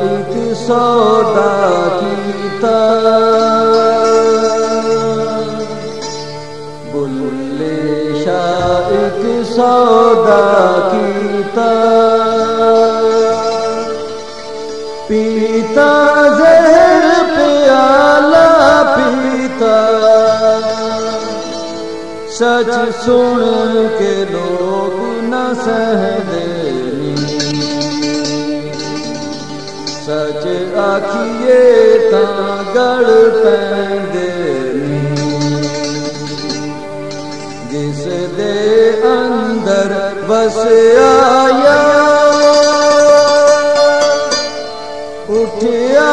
एक सौदा कीता, बुल्ले शाह एक सौदा कीता, पीता ज़हर प्याला पीता, सच सुन के लोग न सहदे, सच आखिए तां गल पैंदे नी, जिस दे अंदर वसिया यार, उठिया